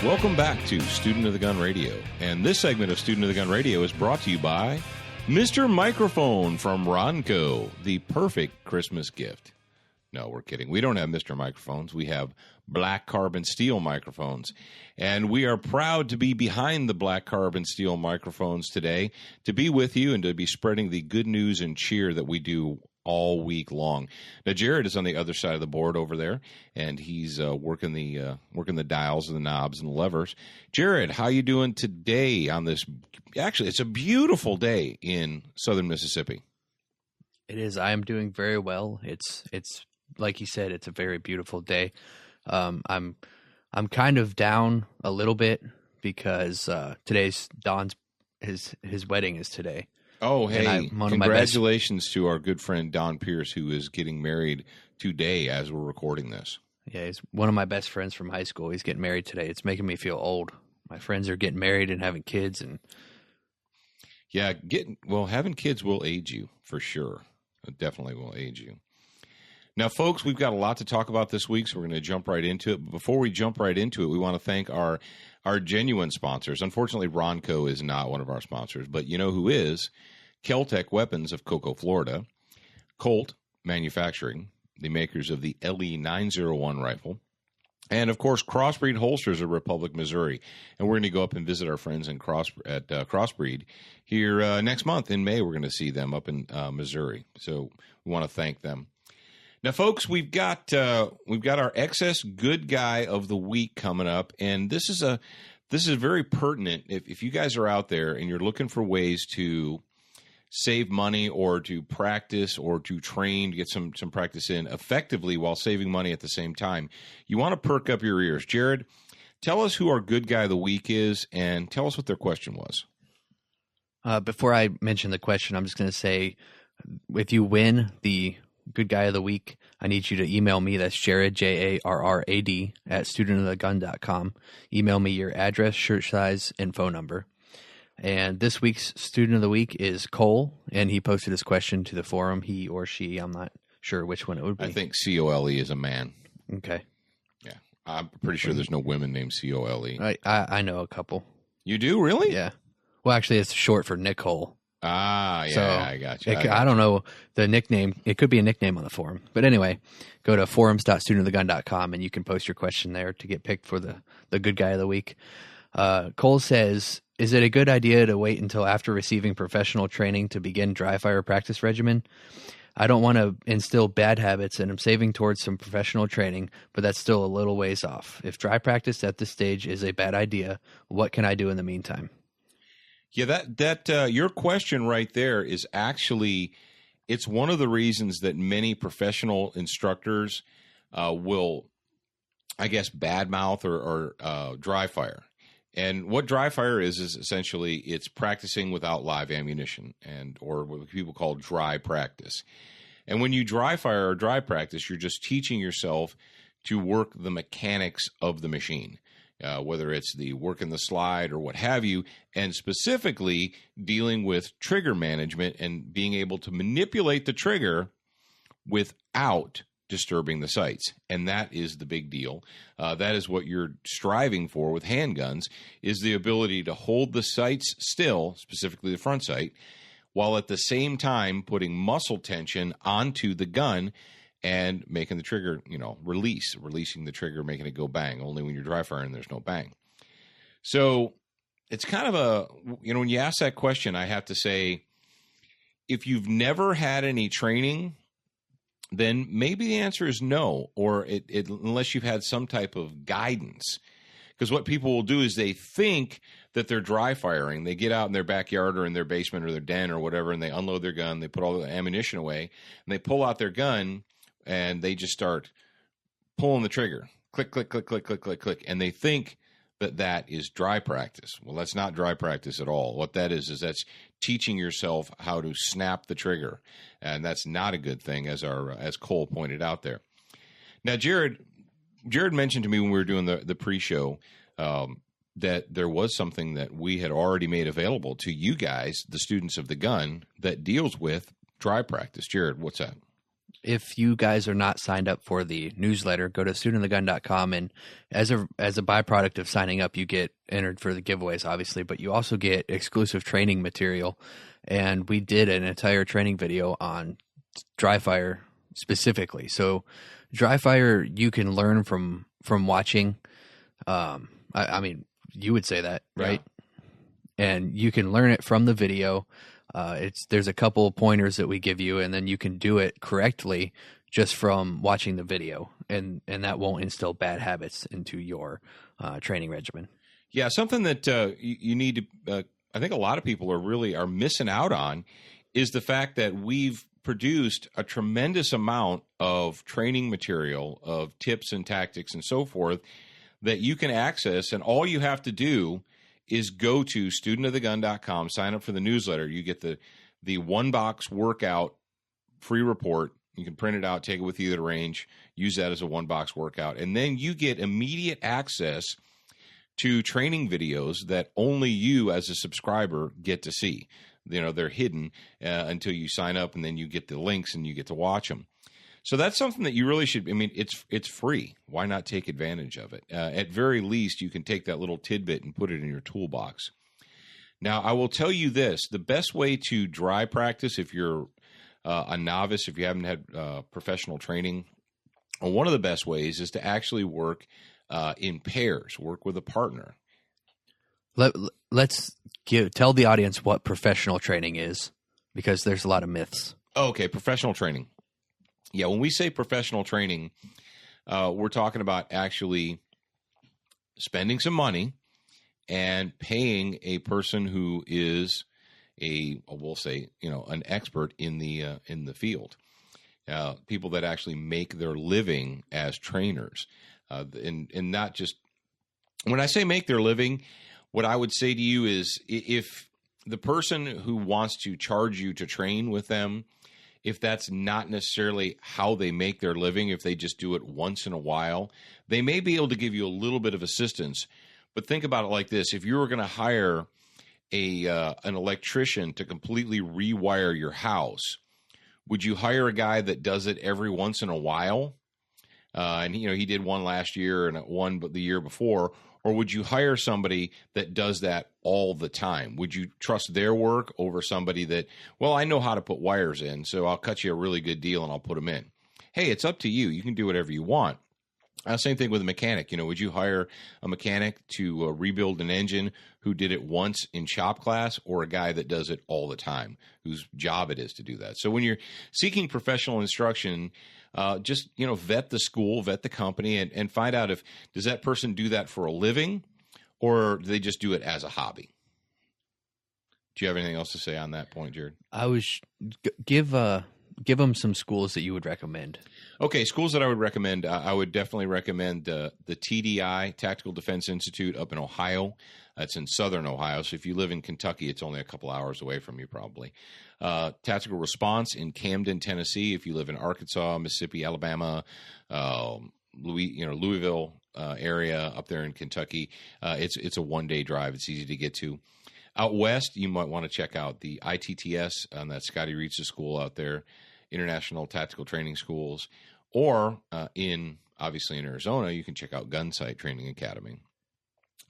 Welcome back to Student of the Gun Radio. And this segment of Student of the Gun Radio is brought to you by Mr. Microphone from Ronco, the perfect Christmas gift. No, we're kidding. We don't have Mr. Microphones. We have black carbon steel microphones. And we are proud to be behind the black carbon steel microphones today, to be with you and to be spreading the good news and cheer that we do all week long. Now, Jared is on the other side of the board over there, and he's working the dials and the knobs and the levers. Jared, how you doing today on this? Actually, it's a beautiful day in southern Mississippi. It is. I am doing very well. It's like you said, it's a very beautiful day. I'm kind of down a little bit because today's Don's his wedding is today. Oh, hey, congratulations to our good friend Don Pierce, who is getting married today as we're recording this. Yeah, he's one of my best friends from high school. He's getting married today. It's making me feel old. My friends are getting married and having kids. And yeah, having kids will age you for sure. It definitely will age you. Now, folks, we've got a lot to talk about this week, so we're going to jump right into it. But before we jump right into it, we want to thank our genuine sponsors. Unfortunately, Ronco is not one of our sponsors, but you know who is? Keltec Weapons of Cocoa, Florida, Colt Manufacturing, the makers of the LE901 rifle, and, of course, Crossbreed Holsters of Republic, Missouri. And we're going to go up and visit our friends at Crossbreed here next month. In May, we're going to see them up in Missouri. So we want to thank them. Now, folks, we've got our excess good guy of the week coming up, and this is very pertinent. If you guys are out there and you're looking for ways to save money or to practice or to train, to get some practice in effectively while saving money at the same time, you want to perk up your ears. Jared, tell us who our good guy of the week is, and tell us what their question was. Before I mention the question, I'm just going to say, if you win the Good Guy of the Week, I need you to email me. That's Jared, Jarrad, at studentofthegun.com. Email me your address, shirt size, and phone number. And this week's Student of the Week is Cole, and he posted his question to the forum. He or she, I'm not sure which one it would be. I think Cole is a man. Okay. Yeah. I'm pretty sure there's no women named Cole. I know a couple. You do? Really? Yeah. Well, actually, it's short for Nicole. Ah, yeah, so I got you. I don't know the nickname. It could be a nickname on the forum. But anyway, go to forums.studentofthegun.com and you can post your question there to get picked for the good guy of the week. Cole says, is it a good idea to wait until after receiving professional training to begin dry fire practice regimen? I don't want to instill bad habits and I'm saving towards some professional training, but that's still a little ways off. If dry practice at this stage is a bad idea, what can I do in the meantime? Yeah, that your question right there is actually, it's one of the reasons that many professional instructors will, I guess, badmouth or dry fire. And what dry fire is essentially it's practicing without live ammunition, or what people call dry practice. And when you dry fire or dry practice, you're just teaching yourself to work the mechanics of the machine. Whether it's the work in the slide or what have you, and specifically dealing with trigger management and being able to manipulate the trigger without disturbing the sights. And that is the big deal. That is what you're striving for with handguns, is the ability to hold the sights still, specifically the front sight, while at the same time putting muscle tension onto the gun and making the trigger, releasing the trigger, making it go bang. Only when you're dry firing, there's no bang. So it's kind of when you ask that question, I have to say, if you've never had any training, then maybe the answer is no, or unless you've had some type of guidance. Because what people will do is they think that they're dry firing. They get out in their backyard or in their basement or their den or whatever, and they unload their gun. They put all the ammunition away, and they pull out their gun, and they just start pulling the trigger. Click, click, click, click, click, click, click. And they think that is dry practice. Well, that's not dry practice at all. What that is that's teaching yourself how to snap the trigger. And that's not a good thing, as Cole pointed out there. Now, Jared mentioned to me when we were doing the pre-show that there was something that we had already made available to you guys, the students of the gun, that deals with dry practice. Jared, what's that? if you guys are not signed up for the newsletter, go to studentofthegun.com, and as a byproduct of signing up, you get entered for the giveaways, obviously, but you also get exclusive training material. And we did an entire training video on dry fire specifically. So dry fire, you can learn from watching. I mean, you would say that, right? Yeah. And you can learn it from the video. There's a couple pointers that we give you, and then you can do it correctly just from watching the video, and that won't instill bad habits into your training regimen. Yeah, something that you need to. I think a lot of people are missing out on is the fact that we've produced a tremendous amount of training material, of tips and tactics and so forth that you can access, and all you have to do is go to studentofthegun.com, sign up for the newsletter. You get the one box workout free report. You can print it out, take it with you to the range, use that as a one box workout. And then you get immediate access to training videos that only you as a subscriber get to see. You know, they're hidden until you sign up, and then you get the links and you get to watch them. So that's something that you really should. I mean, it's free. Why not take advantage of it? At very least, you can take that little tidbit and put it in your toolbox. Now, I will tell you this: the best way to dry practice, if you're a novice, if you haven't had professional training, one of the best ways is to actually work in pairs. Work with a partner. Let's tell the audience what professional training is, because there's a lot of myths. Okay, professional training. Yeah, when we say professional training, we're talking about actually spending some money and paying a person who is we'll say, an expert in the field. People that actually make their living as trainers, and not just when I say make their living. What I would say to you is, if the person who wants to charge you to train with them, if that's not necessarily how they make their living, if they just do it once in a while, they may be able to give you a little bit of assistance. But think about it like this: if you were going to hire an electrician to completely rewire your house, would you hire a guy that does it every once in a while? And he did one last year and one the year before. Or would you hire somebody that does that all the time? Would you trust their work over somebody that, well, I know how to put wires in, so I'll cut you a really good deal and I'll put them in? Hey, it's up to you. You can do whatever you want. Same thing with a mechanic. Would you hire a mechanic to rebuild an engine who did it once in shop class, or a guy that does it all the time, whose job it is to do that? So when you're seeking professional instruction, just vet the school, vet the company, and find out does that person do that for a living, or do they just do it as a hobby? Do you have anything else to say on that point, Jared? I was give them some schools that you would recommend. Okay, schools that I would recommend. I would definitely recommend the TDI, Tactical Defense Institute, up in Ohio. It's in southern Ohio. So if you live in Kentucky, it's only a couple hours away from you, probably. Tactical Response in Camden, Tennessee. If you live in Arkansas, Mississippi, Alabama, Louisville area up there in Kentucky, it's a one-day drive. It's easy to get to. Out west, you might want to check out the ITTS, that's Scotty Reetz's school out there, International Tactical Training Schools, or obviously in Arizona, you can check out Gunsight Training Academy.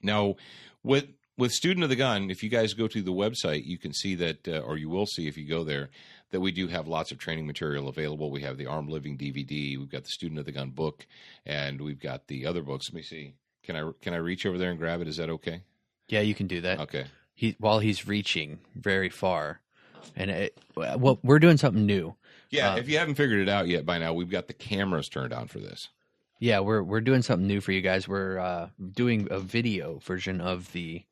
Now, with Student of the Gun, if you guys go to the website, you can see that, or you will see if you go there, that we do have lots of training material available. We have the Armed Living DVD, we've got the Student of the Gun book, and we've got the other books. Let me see. Can I reach over there and grab it? Is that okay? Yeah, you can do that. Okay. While he's reaching very far, and we're doing something new. Yeah, if you haven't figured it out yet by now, we've got the cameras turned on for this. Yeah, we're doing something new for you guys. We're doing a video version of the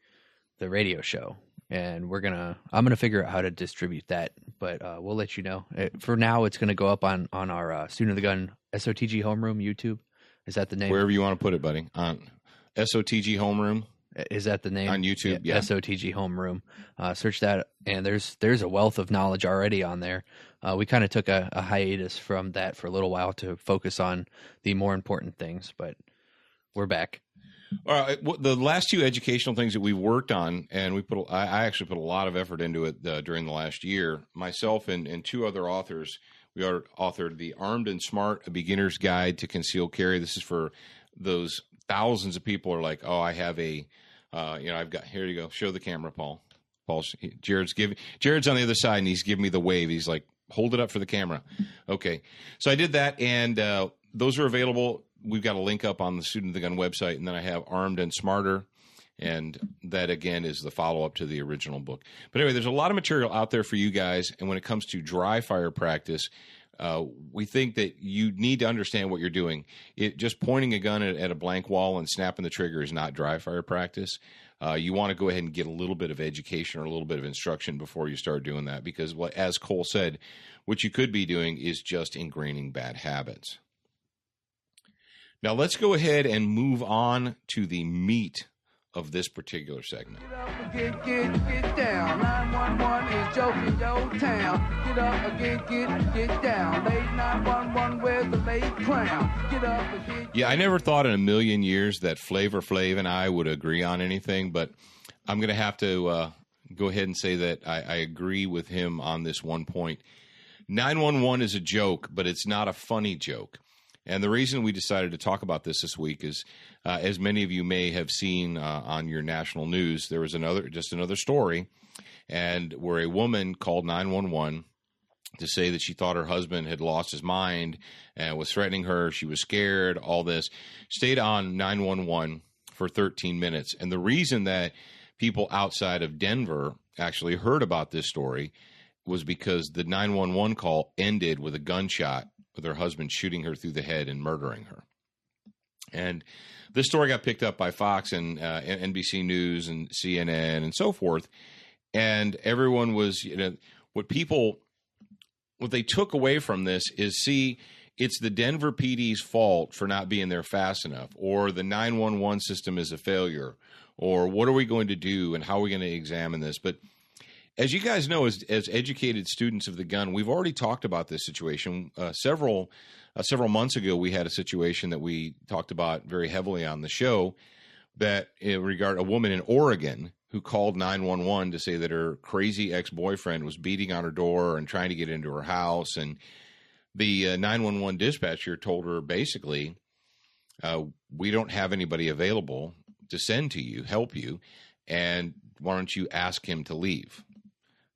radio show, and I'm gonna figure out how to distribute that, but we'll let you know. For now, it's gonna go up on our Student of the Gun SOTG Homeroom YouTube. Is that the name? Wherever you want to put it, buddy. On SOTG Homeroom. Is that the name? On YouTube, yeah. SOTG Homeroom. Search that, and there's a wealth of knowledge already on there. We kind of took a hiatus from that for a little while to focus on the more important things, but we're back. All right. The last two educational things that we worked on, and I actually put a lot of effort into it during the last year. Myself and two other authors, we authored The Armed and Smart, A Beginner's Guide to Concealed Carry. This is for those thousands of people who are like, oh, I have a, I've got, here you go. Show the camera, Paul. Jared's on the other side, and he's giving me the wave. He's like, hold it up for the camera. Okay. So I did that, and those are available. We've got a link up on the Student of the Gun website, and then I have Armed and Smarter, and that, again, is the follow-up to the original book. But anyway, there's a lot of material out there for you guys, and when it comes to dry fire practice, we think that you need to understand what you're doing. Just pointing a gun at a blank wall and snapping the trigger is not dry fire practice. You want to go ahead and get a little bit of education or a little bit of instruction before you start doing that, because, as Cole said, what you could be doing is just ingraining bad habits. Now, let's go ahead and move on to the meat of this particular segment. Get up again, get down. 911 is joking your town. Get up again, get down. Late 911, where's the late crown? Get up again. Yeah, I never thought in a million years that Flavor Flav and I would agree on anything, but I'm going to have to go ahead and say that I agree with him on this one point. 911 is a joke, but it's not a funny joke. And the reason we decided to talk about this week is, as many of you may have seen on your national news, there was another story, and where a woman called 911 to say that she thought her husband had lost his mind and was threatening her. She was scared, all this. Stayed on 911 for 13 minutes. And the reason that people outside of Denver actually heard about this story was because the 911 call ended with a gunshot, with her husband shooting her through the head and murdering her. And this story got picked up by Fox and NBC News and CNN and so forth. And everyone was, what they took away from this is, it's the Denver PD's fault for not being there fast enough, or the 911 system is a failure, or what are we going to do and how are we going to examine this? But as you guys know, as educated students of the gun, we've already talked about this situation. Several months ago, we had a situation that we talked about very heavily on the show, that regard a woman in Oregon who called 911 to say that her crazy ex-boyfriend was beating on her door and trying to get into her house. And the 911 dispatcher told her, basically, we don't have anybody available to send to you, help you, and why don't you ask him to leave?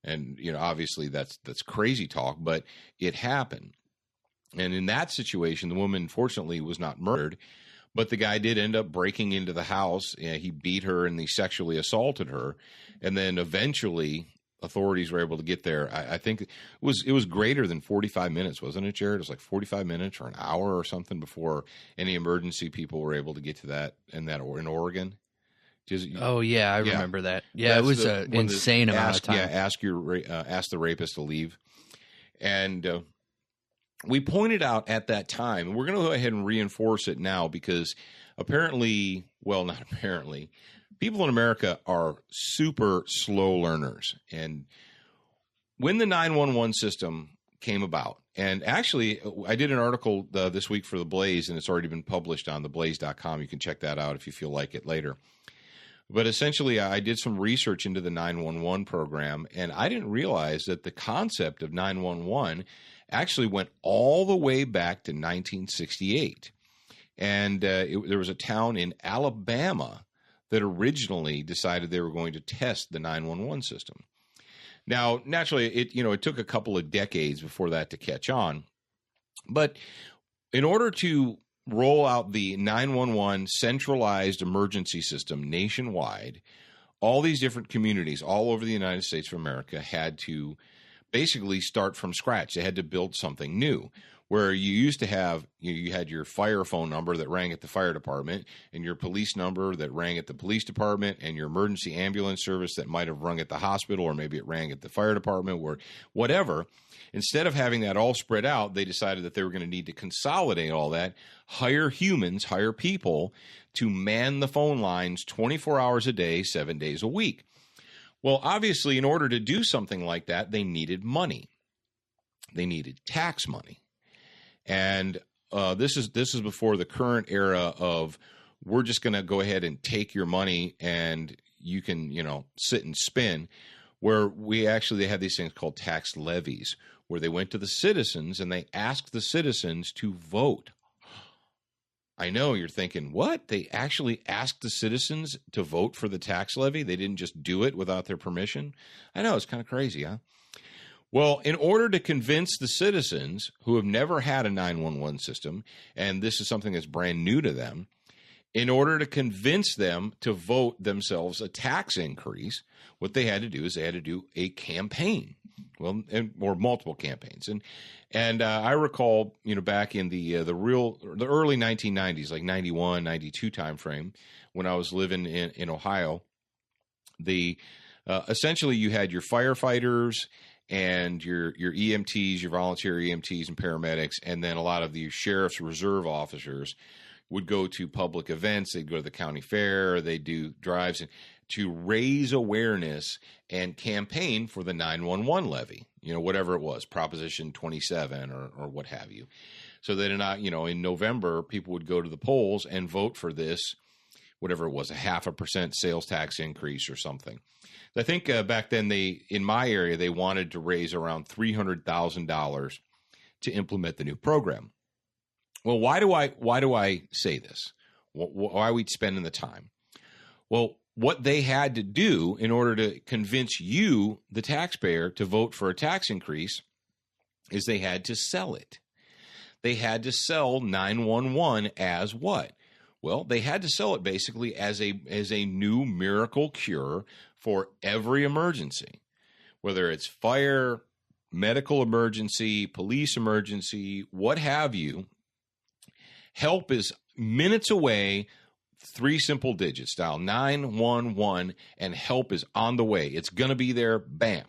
And, obviously that's crazy talk, but it happened. And in that situation, the woman, fortunately, was not murdered, but the guy did end up breaking into the house. He beat her and he sexually assaulted her. And then eventually authorities were able to get there. I think it was greater than 45 minutes, wasn't it, Jared? It was like 45 minutes or an hour or something before any emergency people were able to get to that in Oregon. Oh yeah, I remember that. Yeah, it was an insane amount of time. Yeah, ask the rapist to leave, and we pointed out at that time, and we're going to go ahead and reinforce it now, because apparently, well, not apparently, people in America are super slow learners. And when the 911 system came about, and actually, I did an article this week for The Blaze, and it's already been published on theblaze.com. You can check that out if you feel like it later. But essentially, I did some research into the 911 program, and I didn't realize that the concept of 911 actually went all the way back to 1968. And there was a town in Alabama that originally decided they were going to test the 911 system. Now, naturally, it took a couple of decades before that to catch on. But in order to roll out the 911 centralized emergency system nationwide, all these different communities all over the United States of America had to basically start from scratch. They had to build something new, where you used to have, you had your fire phone number that rang at the fire department, and your police number that rang at the police department, and your emergency ambulance service that might have rung at the hospital, or maybe it rang at the fire department, or whatever. Instead of having that all spread out, they decided that they were going to need to consolidate all that, hire people to man the phone lines 24 hours a day, 7 days a week. Well, obviously, in order to do something like that, they needed money. They needed tax money. And this is before the current era of, we're just going to go ahead and take your money and you can, sit and spin. where they had these things called tax levies, where they went to the citizens and they asked the citizens to vote. I know you're thinking, what? They actually asked the citizens to vote for the tax levy? They didn't just do it without their permission? I know, it's kind of crazy, huh? Well, in order to convince the citizens who have never had a 911 system, and this is something that's brand new to them, in order to convince them to vote themselves a tax increase, what they had to do is they had to do a campaign, or multiple campaigns. And I recall, back in the early 1990s, like 91, 92 timeframe, when I was living in Ohio, essentially you had your firefighters and your EMTs, your volunteer EMTs and paramedics, and then a lot of the sheriff's reserve officers would go to public events. They'd go to the county fair. They'd do drives to raise awareness and campaign for the 911 levy, whatever it was, Proposition 27 or what have you. So that in November, people would go to the polls and vote for this, whatever it was, a 0.5% sales tax increase or something. I think back then in my area, they wanted to raise around $300,000 to implement the new program. Well, why do I say this? Why are we spending the time? Well, what they had to do in order to convince you, the taxpayer, to vote for a tax increase is they had to sell it. They had to sell 911 as what? Well, they had to sell it basically as a new miracle cure for every emergency, whether it's fire, medical emergency, police emergency, what have you. Help is minutes away, 3 simple digits. Dial 911 and help is on the way. It's going to be there, bam.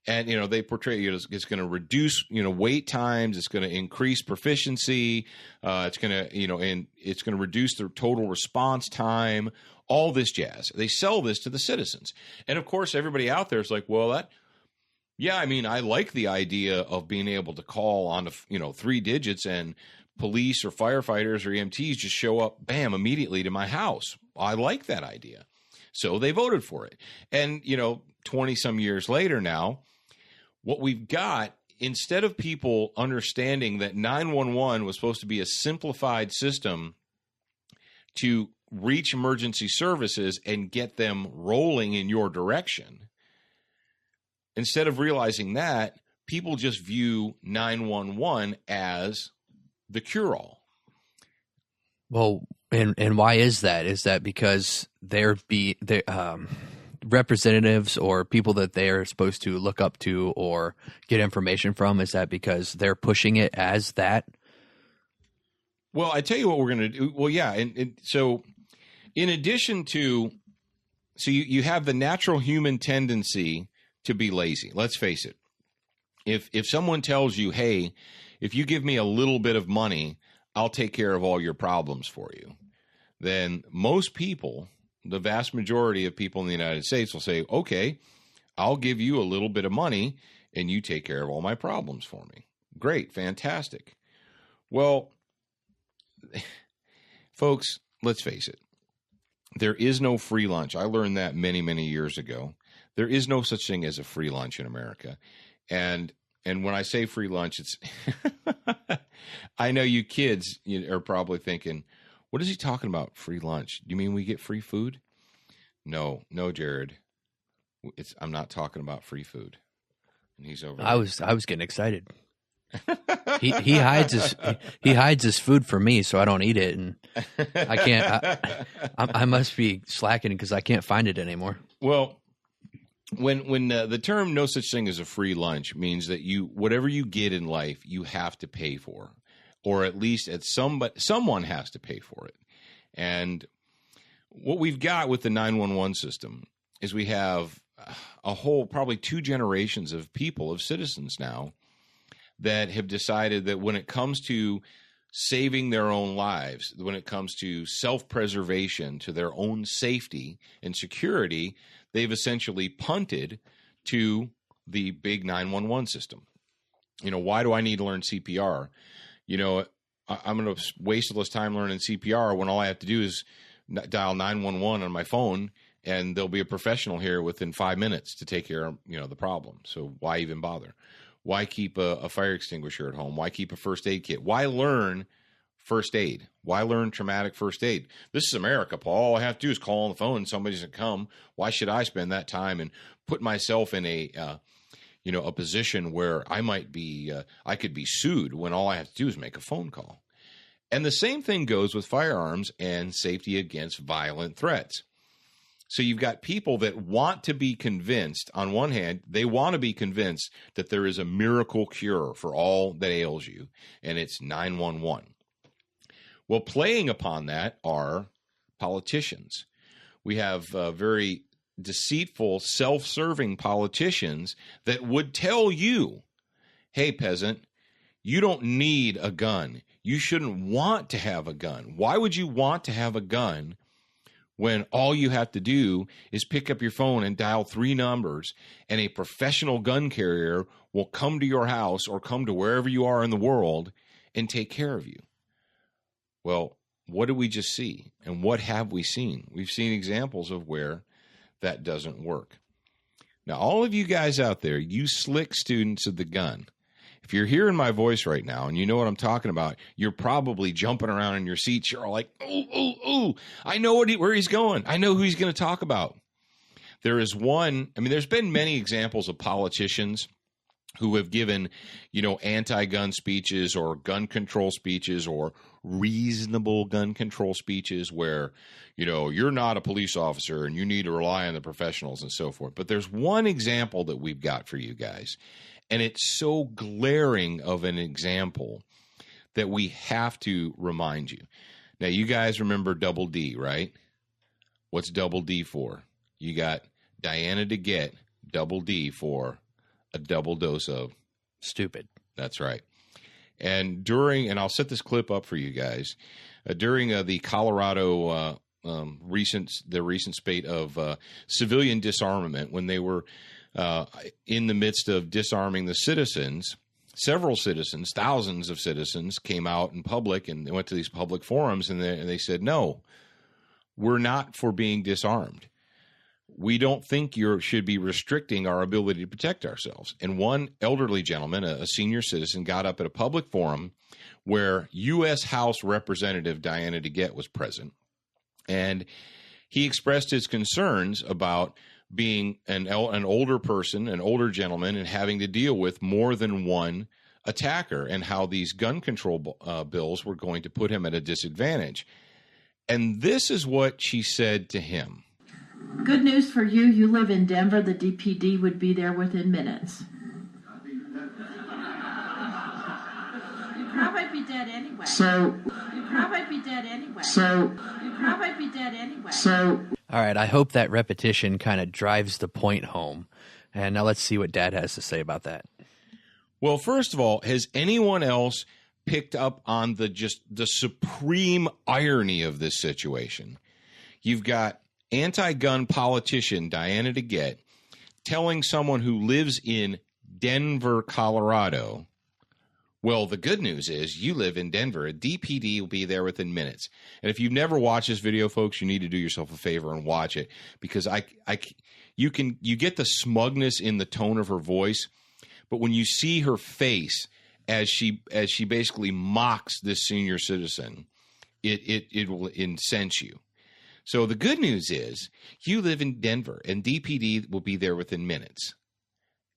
And, they portray it as it's going to reduce, wait times. It's going to increase proficiency. It's going to, and it's going to reduce the total response time, all this jazz. They sell this to the citizens. And, of course, everybody out there is like, well, I like the idea of being able to call on, 3 digits and police or firefighters or EMTs just show up, bam, immediately to my house. I like that idea. So they voted for it. And, 20 some years later now, what we've got, instead of people understanding that 911 was supposed to be a simplified system to reach emergency services and get them rolling in your direction, instead of realizing that, people just view 911 as the cure-all. Well, and why is that? Is that because they're representatives or people that they are supposed to look up to or get information from? Is that because they're pushing it as that? Well, I tell you what we're going to do. Well, yeah. And so in addition to, you have the natural human tendency to be lazy. Let's face it. If someone tells you, hey, if you give me a little bit of money, I'll take care of all your problems for you, then most people, the vast majority of people in the United States will say, okay, I'll give you a little bit of money and you take care of all my problems for me. Great, fantastic. Well, folks, let's face it. There is no free lunch. I learned that many, many years ago. There is no such thing as a free lunch in America. And when I say free lunch, it's I know you kids are probably thinking, what is he talking about, free lunch? Do you mean we get free food? No, Jared. I'm not talking about free food. And he's over there. I was getting excited. He hides his food from me so I don't eat it, and I can't. I must be slacking because I can't find it anymore. Well, when the term "no such thing as a free lunch" means that whatever you get in life, you have to pay for, or at least someone has to pay for it. And what we've got with the 911 system is we have a whole probably 2 generations of people, of citizens now, that have decided that when it comes to saving their own lives, when it comes to self-preservation, to their own safety and security, they've essentially punted to the big 911 system. Why do I need to learn CPR? I'm going to waste all this time learning CPR when all I have to do is dial 911 on my phone and there'll be a professional here within 5 minutes to take care of, the problem. So why even bother? Why keep a fire extinguisher at home? Why keep a first aid kit? Why learn first aid? Why learn traumatic first aid? This is America, Paul. All I have to do is call on the phone and somebody's going to come. Why should I spend that time and put myself in a position where I could be sued when all I have to do is make a phone call? And the same thing goes with firearms and safety against violent threats. So you've got people that want to be convinced, on one hand, they want to be convinced that there is a miracle cure for all that ails you, and it's 911. Well, playing upon that are politicians. We have very deceitful, self-serving politicians that would tell you, hey, peasant, you don't need a gun. You shouldn't want to have a gun. Why would you want to have a gun when all you have to do is pick up your phone and dial 3 numbers, and a professional gun carrier will come to your house or come to wherever you are in the world and take care of you? Well, what did we just see? And what have we seen? We've seen examples of where that doesn't work. Now, all of you guys out there, you slick students of the gun, if you're hearing my voice right now and you know what I'm talking about, you're probably jumping around in your seats. You're all like, ooh, I know where he's going. I know who he's going to talk about. There is one, there's been many examples of politicians who have given, anti-gun speeches or gun control speeches or reasonable gun control speeches where, you're not a police officer and you need to rely on the professionals and so forth. But there's one example that we've got for you guys. And it's so glaring of an example that we have to remind you. Now, you guys remember Double D, right? What's Double D for? You got Diana DeGette, Double D for a double dose of stupid. That's right. And I'll set this clip up for you guys, during the Colorado recent spate of civilian disarmament, when they were in the midst of disarming the citizens, several citizens, thousands of citizens came out in public and they went to these public forums and they said, no, we're not for being disarmed. We don't think you should be restricting our ability to protect ourselves. And one elderly gentleman, a senior citizen, got up at a public forum where U.S. House Representative Diana DeGette was present. And he expressed his concerns about being an older person, an older gentleman, and having to deal with more than one attacker, and how these gun control bills were going to put him at a disadvantage. And this is what she said to him. Good news for you. You live in Denver. The DPD would be there within minutes. You'd probably be dead anyway. All right, I hope that repetition kind of drives the point home. And now let's see what Dad has to say about that. Well, first of all, has anyone else picked up on the supreme irony of this situation? You've got anti-gun politician Diana DeGette telling someone who lives in Denver, Colorado, well, the good news is you live in Denver. A DPD will be there within minutes. And if you've never watched this video, folks, you need to do yourself a favor and watch it, because you get the smugness in the tone of her voice, but when you see her face as she basically mocks this senior citizen, it will incense you. So the good news is you live in Denver and DPD will be there within minutes.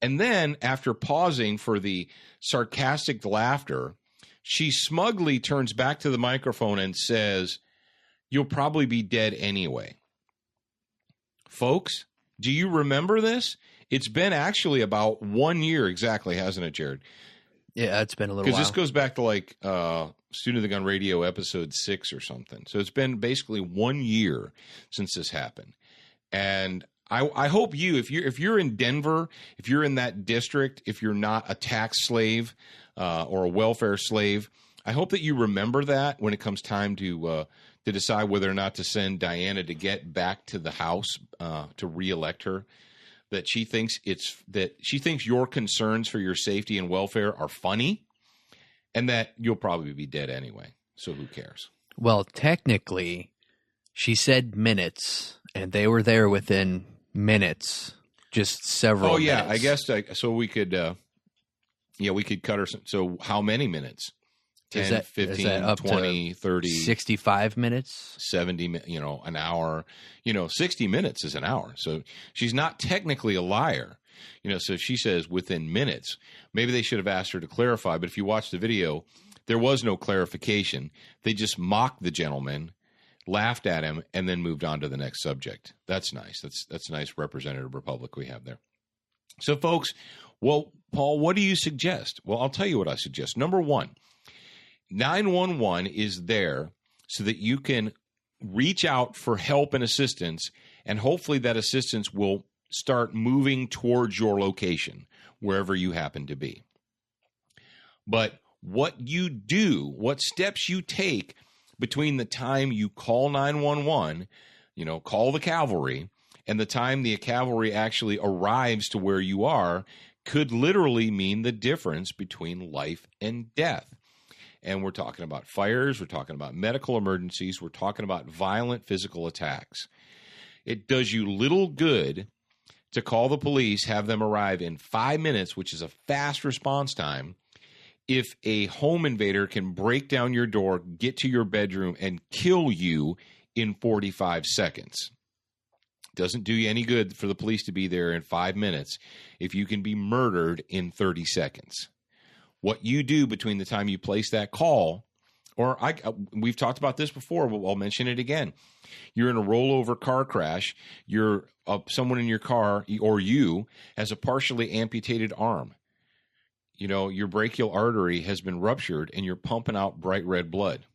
And then after pausing for the sarcastic laughter, she smugly turns back to the microphone and says, you'll probably be dead anyway. Folks, do you remember this? It's been actually about 1 year exactly, hasn't it, Jared? Yeah, it's been a little while. Because this goes back to like Student of the Gun Radio episode 6 or something. So it's been basically 1 year since this happened. And I hope if you're in Denver, if you're in that district, if you're not a tax slave or a welfare slave, I hope that you remember that when it comes time to decide whether or not to send Diana DeGette back to the House to reelect her. That she thinks your concerns for your safety and welfare are funny, and that you'll probably be dead anyway. So who cares? Well, technically, she said minutes, And they were there within minutes, just several. Oh yeah, minutes. I guess so. We could, we could cut her. So how many minutes? 10, Is that 15, up 20, to 30, 65 minutes? 70, an hour. 60 minutes is an hour. So she's not technically a liar. So she says within minutes. Maybe they should have asked her to clarify, but if you watch the video, there was no clarification. They just mocked the gentleman, laughed at him, and then moved on to the next subject. That's nice. That's a nice representative republic we have there. So, folks, well, Paul, what do you suggest? Well, I'll tell you what I suggest. Number one, 911 is there so that you can reach out for help and assistance, and hopefully that assistance will start moving towards your location, wherever you happen to be. But what you do, what steps you take between the time you call 911, call the cavalry, and the time the cavalry actually arrives to where you are could literally mean the difference between life and death. And we're talking about fires, we're talking about medical emergencies, we're talking about violent physical attacks. It does you little good to call the police, have them arrive in 5 minutes, which is a fast response time, if a home invader can break down your door, get to your bedroom, and kill you in 45 seconds. Doesn't do you any good for the police to be there in 5 minutes if you can be murdered in 30 seconds. What you do between the time you place that call, we've talked about this before, but I'll mention it again. You're in a rollover car crash. You're someone in your car, or you, has a partially amputated arm. Your brachial artery has been ruptured and you're pumping out bright red blood.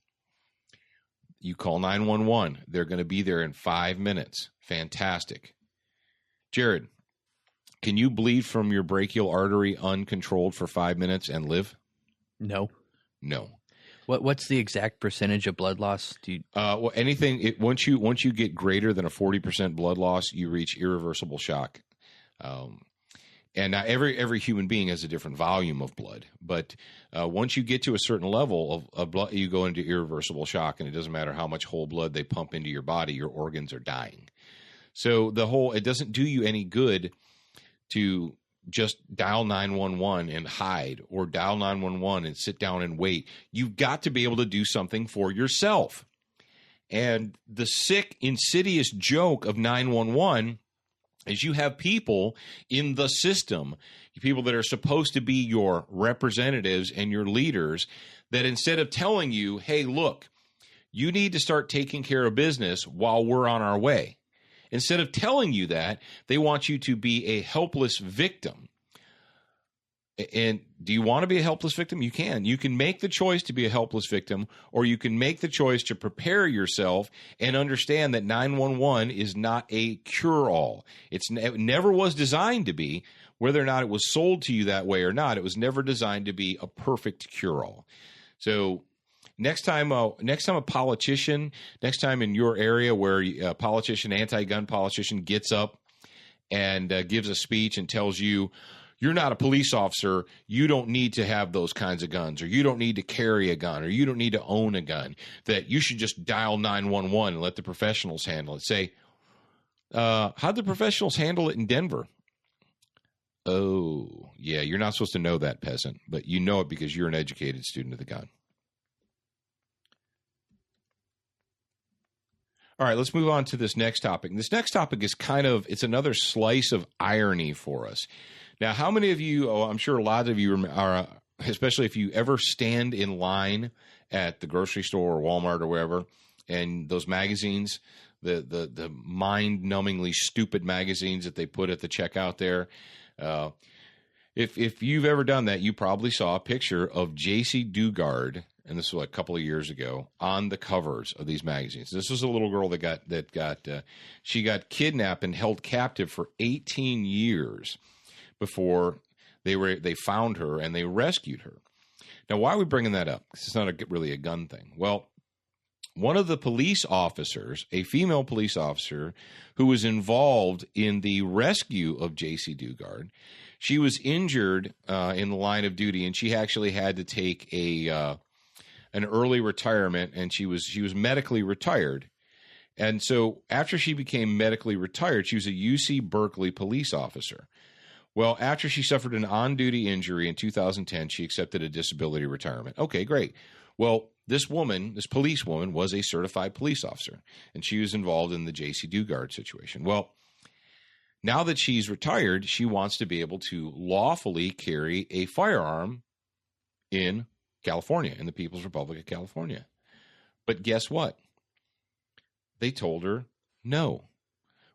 You call 911. They're going to be there in 5 minutes. Fantastic. Jared, can you bleed from your brachial artery uncontrolled for 5 minutes and live? No. No. What's the exact percentage of blood loss? Anything. Once you get greater than a 40% blood loss, you reach irreversible shock. And now every human being has a different volume of blood, but once you get to a certain level of blood, you go into irreversible shock, and it doesn't matter how much whole blood they pump into your body, your organs are dying. So it doesn't do you any good to just dial 911 and hide, or dial 911 and sit down and wait. You've got to be able to do something for yourself. And the sick, insidious joke of 911 is you have people in the system, people that are supposed to be your representatives and your leaders, that instead of telling you, hey, look, you need to start taking care of business while we're on our way. Instead of telling you that, they want you to be a helpless victim. And do you want to be a helpless victim? You can. You can make the choice to be a helpless victim, or you can make the choice to prepare yourself and understand that 911 is not a cure-all. It never was designed to be. Whether or not it was sold to you that way or not, it was never designed to be a perfect cure-all. So next time a politician, next time in your area where a politician, anti-gun politician, gets up and gives a speech and tells you, you're not a police officer, you don't need to have those kinds of guns, or you don't need to carry a gun, or you don't need to own a gun, that you should just dial 911 and let the professionals handle it. Say, how'd the professionals handle it in Denver? Oh, yeah, you're not supposed to know that, peasant, but you know it because you're an educated student of the gun. All right, let's move on to this next topic. This next topic is it's another slice of irony for us. Now, how many of you, I'm sure a lot of you are, especially if you ever stand in line at the grocery store or Walmart or wherever, and those magazines, the mind-numbingly stupid magazines that they put at the checkout there, if you've ever done that, you probably saw a picture of J.C. Dugard, and this was a couple of years ago, on the covers of these magazines. This was a little girl that she got kidnapped and held captive for 18 years before they found her and they rescued her. Now, why are we bringing that up? Because it's not really a gun thing. Well, one of the police officers, a female police officer who was involved in the rescue of J.C. Dugard, she was injured in the line of duty, and she actually had to take an early retirement, and she was medically retired. And so after she became medically retired, she was a UC Berkeley police officer. Well, after she suffered an on-duty injury in 2010, she accepted a disability retirement. Okay, great. Well, this police woman, was a certified police officer, and she was involved in the J.C. Dugard situation. Well, now that she's retired, she wants to be able to lawfully carry a firearm in California, in the People's Republic of California. But guess what? They told her no.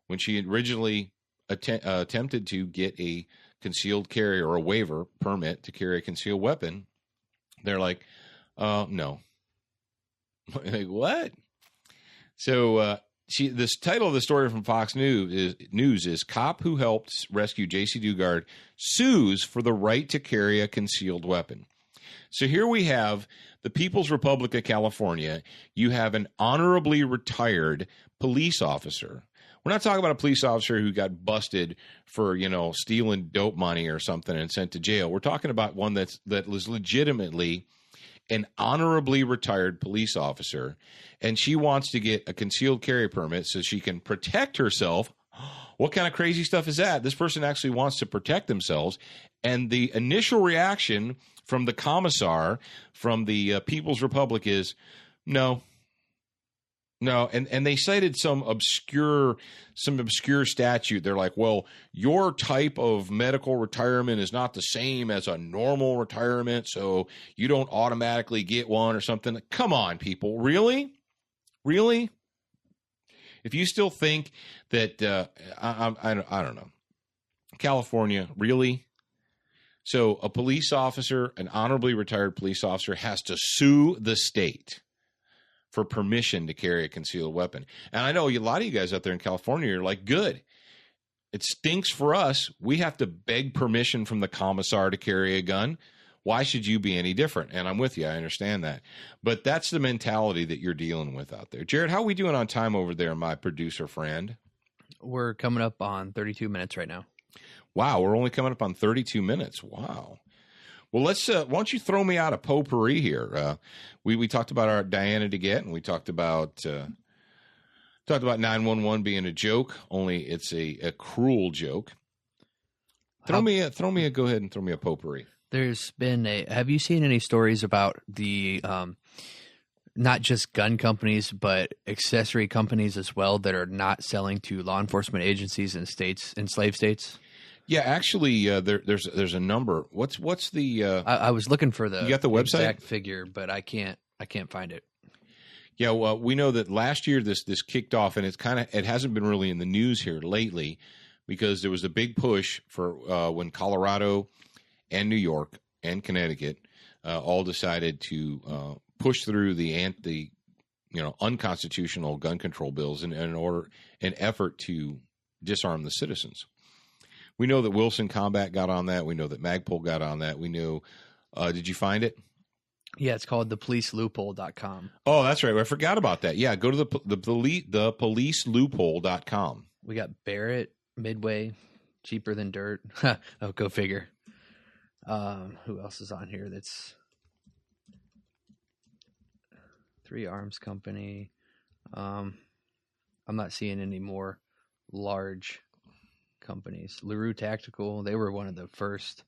When she originally attempted to get a concealed carry or a waiver permit to carry a concealed weapon, they're like, no. Like, what? So this title of the story from Fox News is Cop Who Helped Rescue J.C. Dugard Sues for the Right to Carry a Concealed Weapon. So here we have the People's Republic of California. You have an honorably retired police officer. We're not talking about a police officer who got busted for, stealing dope money or something and sent to jail. We're talking about one that was legitimately an honorably retired police officer, and she wants to get a concealed carry permit so she can protect herself. What kind of crazy stuff is that? This person actually wants to protect themselves, and the initial reaction from the commissar, from the People's Republic, is no, and they cited some obscure statute. They're like, well, your type of medical retirement is not the same as a normal retirement, so you don't automatically get one or something. Come on, people, really? If you still think that I don't know, California, really? So a police officer, an honorably retired police officer, has to sue the state for permission to carry a concealed weapon. And I know a lot of you guys out there in California are like, good. It stinks for us. We have to beg permission from the commissar to carry a gun. Why should you be any different? And I'm with you. I understand that. But that's the mentality that you're dealing with out there. Jared, how are we doing on time over there, my producer friend? We're coming up on 32 minutes right now. Wow, we're only coming up on 32 minutes. Wow. Well, let's. Why don't you throw me out a potpourri here? We talked about our Diana DeGette, and we talked about 911 being a joke. Only it's a cruel joke. Go ahead and throw me a potpourri. There's been have you seen any stories about the not just gun companies but accessory companies as well that are not selling to law enforcement agencies in slave states? Yeah, actually, there's a number. What's the? I was looking for the you got the website exact figure, but I can't find it. Yeah, well, we know that last year this kicked off, and it hasn't been really in the news here lately because there was a big push for when Colorado and New York and Connecticut all decided to push through the unconstitutional gun control bills in an effort to disarm the citizens. We know that Wilson Combat got on that. We know that Magpul got on that. We know. Did you find it? Yeah, it's called thepoliceloophole.com. Oh, that's right. I forgot about that. Yeah, go to the policeloophole.com. We got Barrett, Midway, cheaper than dirt. Oh, go figure. Who else is on here? That's 3 Arms Company. I'm not seeing any more large companies. LaRue Tactical, they were one of the first.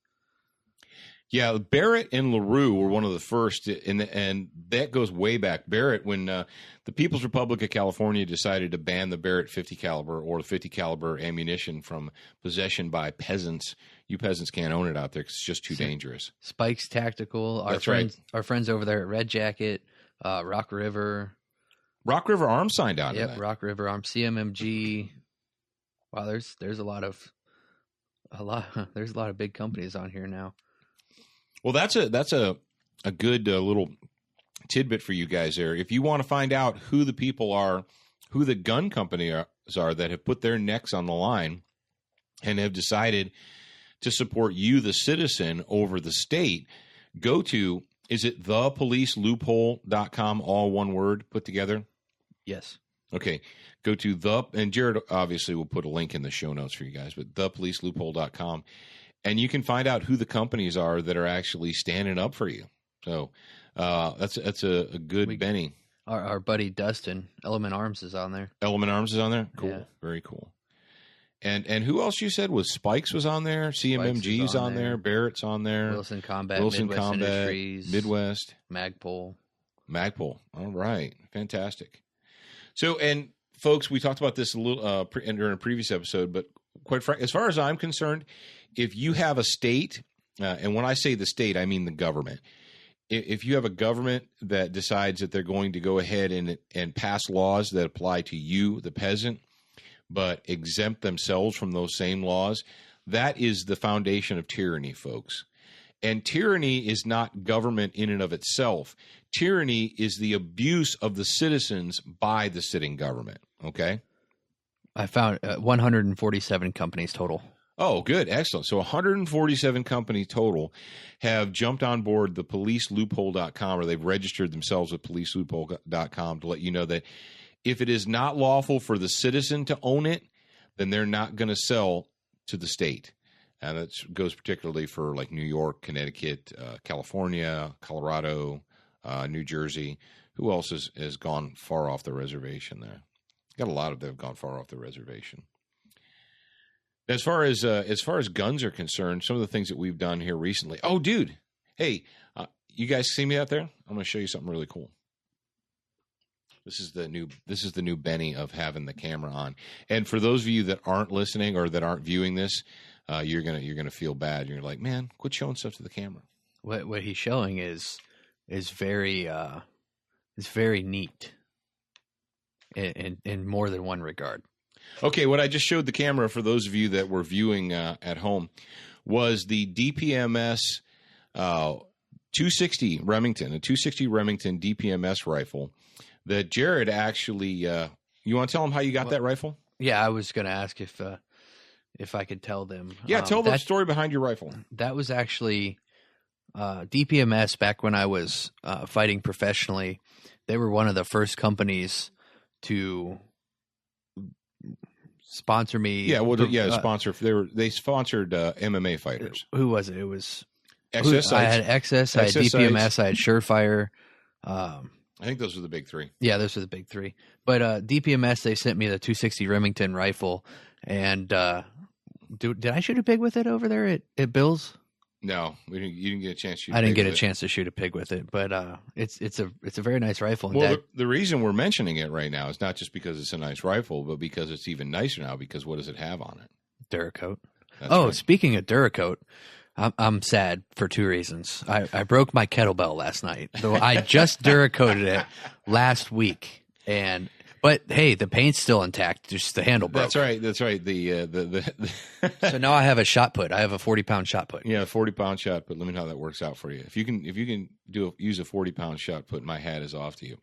Yeah, Barrett and LaRue were one of the first, and that goes way back. Barrett, when the People's Republic of California decided to ban the Barrett 50 caliber or the 50 caliber ammunition from possession by peasants. You peasants can't own it out there because it's just too dangerous. Spikes Tactical, our friends over there at Red Jacket, Rock River Arms signed on. Yep, Rock River Arms, CMMG. Wow, there's a lot of big companies on here now. Well, that's a good little tidbit for you guys there. If you want to find out who the people are, who the gun companies are that have put their necks on the line and have decided to support you, the citizen, over the state, go to, is it thepoliceloophole.com, all one word put together? Yes. Okay. Go to and Jared obviously will put a link in the show notes for you guys, but thepoliceloophole.com. And you can find out who the companies are that are actually standing up for you. So that's a good Benny. Our buddy Dustin, Element Arms, is on there. Element Arms is on there? Cool. Yeah. Very cool. And who else you said was Spikes was on there? CMMG's on there. Barrett's on there. Wilson Combat, Wilson Midwest Combat, Industries, Midwest. Magpul. Magpul. All right. Fantastic. So, and folks, we talked about this a little during a previous episode, but quite frankly, as far as I'm concerned, if you have a state, and when I say the state, I mean the government. If you have a government that decides that they're going to go ahead and pass laws that apply to you, the peasant, but exempt themselves from those same laws, that is the foundation of tyranny, folks. And tyranny is not government in and of itself. Tyranny is the abuse of the citizens by the sitting government. Okay? I found 147 companies total. Oh, good. Excellent. So 147 companies total have jumped on board the policeloophole.com, or they've registered themselves with policeloophole.com to let you know that if it is not lawful for the citizen to own it, then they're not going to sell to the state. And that goes particularly for like New York, Connecticut, California, Colorado, New Jersey. Who else has gone far off the reservation there? Got a lot of them have gone far off the reservation. As far as guns are concerned, some of the things that we've done here recently. Oh, dude. Hey, you guys see me out there? I'm going to show you something really cool. This is the new Benny of having the camera on. And for those of you that aren't listening or that aren't viewing this, you're gonna feel bad. You're like, man, quit showing stuff to the camera. What he's showing is very neat in more than one regard. Okay, what I just showed the camera for those of you that were viewing at home was the DPMS 260 Remington, a 260 Remington DPMS rifle that Jared actually. You want to tell him how you got that rifle? Yeah, I was going to ask if I could tell them. Yeah, tell the story behind your rifle. That was actually DPMS back when I was fighting professionally. They were one of the first companies to sponsor me. Yeah, well, sponsor. They sponsored MMA fighters. Who was it? It was XS. I had XS, I had DPMS, I had Surefire. I think those were the big three. Yeah, those were the big three. But DPMS, they sent me the 260 Remington rifle, and did I shoot a pig with it over there at Bill's? No, you didn't get a chance to shoot. I didn't get a chance to shoot a pig with it, but it's a very nice rifle. Well, the reason we're mentioning it right now is not just because it's a nice rifle, but because it's even nicer now. Because what does it have on it? Duracoat. That's right. Speaking of Duracoat, I'm sad for two reasons. I broke my kettlebell last night, though I just Duracoated it last week, but hey, the paint's still intact. Just the handle broke. That's right. The So now I have a shot put. I have a 40-pound shot put. Yeah, 40-pound shot put. Let me know how that works out for you. If you can use a 40-pound shot put, my hat is off to you.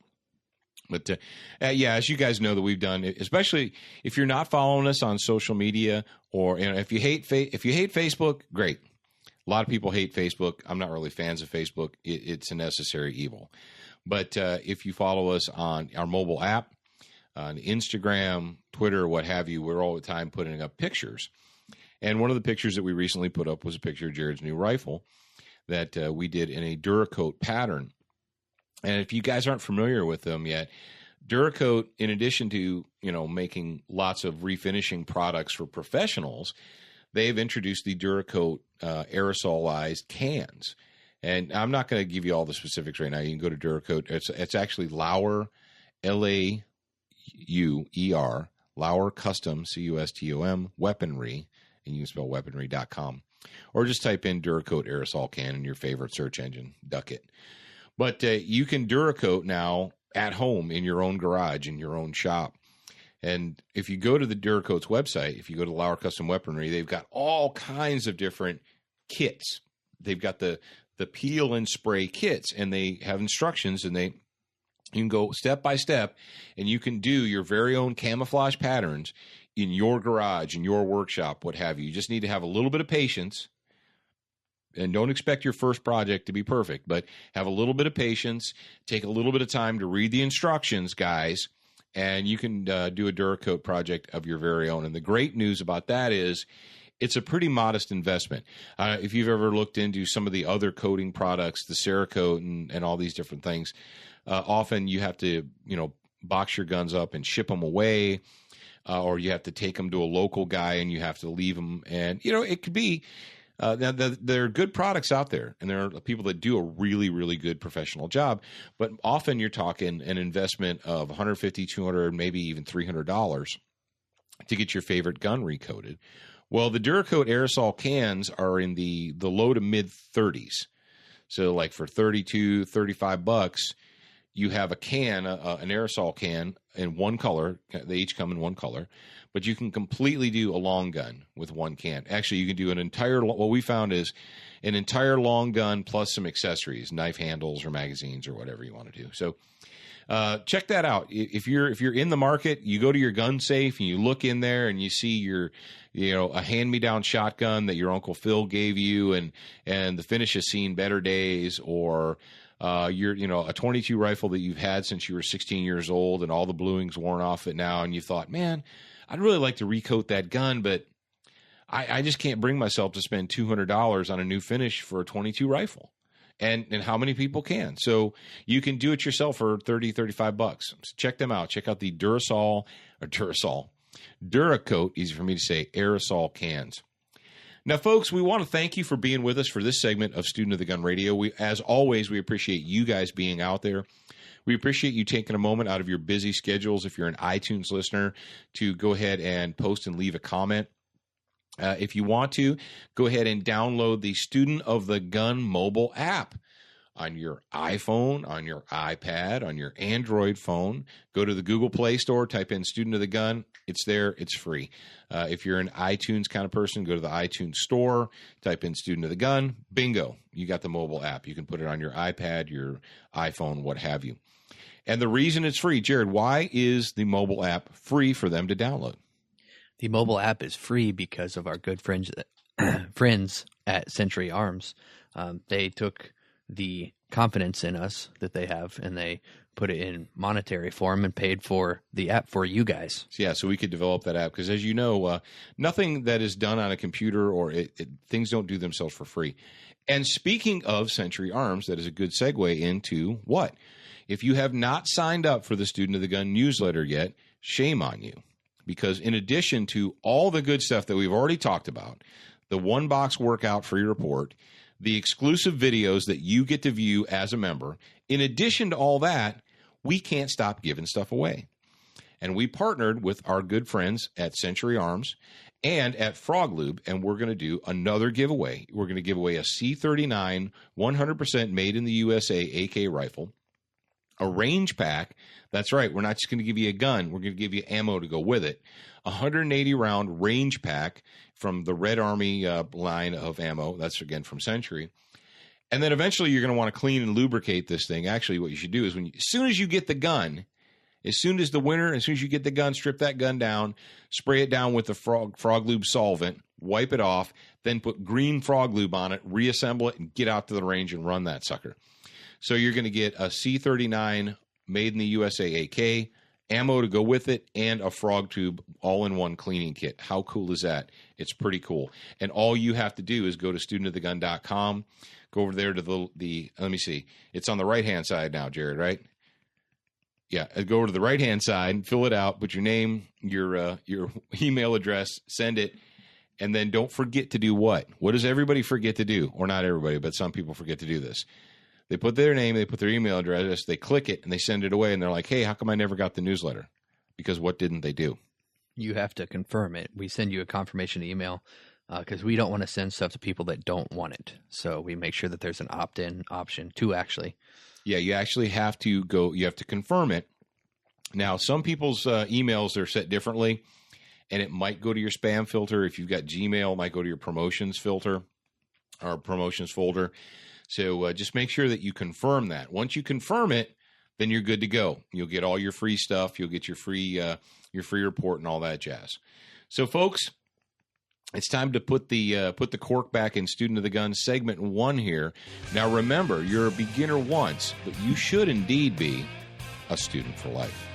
But as you guys know that we've done, especially if you're not following us on social media, or if you hate Facebook, great. A lot of people hate Facebook. I'm not really fans of Facebook. It's a necessary evil. But if you follow us on our mobile app, on Instagram, Twitter, what have you, we're all the time putting up pictures. And one of the pictures that we recently put up was a picture of Jared's new rifle that we did in a Duracoat pattern. And if you guys aren't familiar with them yet, Duracoat, in addition to making lots of refinishing products for professionals, they've introduced the Duracoat aerosolized cans. And I'm not going to give you all the specifics right now. You can go to Duracoat. It's actually Lauer, Lauer, Lauer Custom, CUSTOM, Weaponry, and you can spell weaponry.com. Or just type in Duracoat aerosol can in your favorite search engine. Duck it. But you can Duracoat now at home in your own garage, in your own shop. And if you go to the Duracoat's website, if you go to Lauer Custom Weaponry, they've got all kinds of different kits. They've got the peel and spray kits, and they have instructions, and you can go step by step, and you can do your very own camouflage patterns in your garage, in your workshop, what have you. You just need to have a little bit of patience, and don't expect your first project to be perfect, but have a little bit of patience, take a little bit of time to read the instructions, guys, and you can do a Duracoat project of your very own. And the great news about that is it's a pretty modest investment. If you've ever looked into some of the other coating products, the Cerakote and all these different things, often you have to, box your guns up and ship them away, or you have to take them to a local guy and you have to leave them. And, it could be, there are good products out there, and there are people that do a really, really good professional job. But often you're talking an investment of $150, $200, maybe even $300 to get your favorite gun recoated. Well, the Duracoat aerosol cans are in the low to mid 30s. So like for $32, $35, you have a can, an aerosol can in one color. They each come in one color, but you can completely do a long gun with one can. Actually, you can do what we found is an entire long gun plus some accessories, knife handles or magazines or whatever you want to do. So check that out. If you're in the market, you go to your gun safe and you look in there and you see a hand-me-down shotgun that your Uncle Phil gave you, and the finish has seen better days, or a 22 rifle that you've had since you were 16 years old and all the bluing's worn off it now, and you thought, man, I'd really like to recoat that gun, but I just can't bring myself to spend $200 on a new finish for a 22 rifle. And how many people can? So you can do it yourself for $30, $35. So check them out. Check out the Duracoat, easy for me to say, aerosol cans. Now, folks, we want to thank you for being with us for this segment of Student of the Gun Radio. As always, we appreciate you guys being out there. We appreciate you taking a moment out of your busy schedules, if you're an iTunes listener, to go ahead and post and leave a comment. If you want to, go ahead and download the Student of the Gun mobile app on your iPhone, on your iPad, on your Android phone. Go to the Google Play Store, type in Student of the Gun. It's there. It's free. If you're an iTunes kind of person, go to the iTunes Store, type in Student of the Gun. Bingo. You got the mobile app. You can put it on your iPad, your iPhone, what have you. And the reason it's free, Jared, why is the mobile app free for them to download? The mobile app is free because of our good friends at Century Arms. They took the confidence in us that they have, and they put it in monetary form and paid for the app for you guys. Yeah, so we could develop that app because, as you know, nothing that is done on a computer or things don't do themselves for free. And speaking of Century Arms, that is a good segue into what? If you have not signed up for the Student of the Gun newsletter yet, shame on you. Because in addition to all the good stuff that we've already talked about, the one-box workout free report, the exclusive videos that you get to view as a member, in addition to all that, we can't stop giving stuff away. And we partnered with our good friends at Century Arms and at Frog Lube, and we're going to do another giveaway. We're going to give away a C39 100% made in the USA AK rifle, a range pack. That's right. We're not just going to give you a gun. We're going to give you ammo to go with it. 180-round range pack from the Red Army line of ammo. That's, again, from Century. And then eventually you're going to want to clean and lubricate this thing. Actually, what you should do is as soon as you get the gun, as soon as you get the gun, strip that gun down, spray it down with the Frog Lube solvent, wipe it off, then put green Frog Lube on it, reassemble it, and get out to the range and run that sucker. So you're going to get a C39 made in the USA AK, ammo to go with it, and a Frog Tube all-in-one cleaning kit. How cool is that? It's pretty cool. And all you have to do is go to studentofthegun.com, go over there to the let me see. It's on the right-hand side now, Jared, right? Yeah, go over to the right-hand side, fill it out, put your name, your email address, send it, and then don't forget to do what? What does everybody forget to do? Or not everybody, but some people forget to do this. They put their name, they put their email address, they click it, and they send it away, and they're like, hey, how come I never got the newsletter? Because what didn't they do? You have to confirm it. We send you a confirmation email because we don't want to send stuff to people that don't want it. So we make sure that there's an opt-in option too, actually. Yeah, you actually have to go, you have to confirm it. Now, some people's emails are set differently, and it might go to your spam filter. If you've got Gmail, it might go to your promotions filter or promotions folder. So just make sure that you confirm that. Once you confirm it, then you're good to go. You'll get all your free stuff. You'll get your free report and all that jazz. So, folks, it's time to put the cork back in Student of the Gun segment 1 here. Now, remember, you're a beginner once, but you should indeed be a student for life.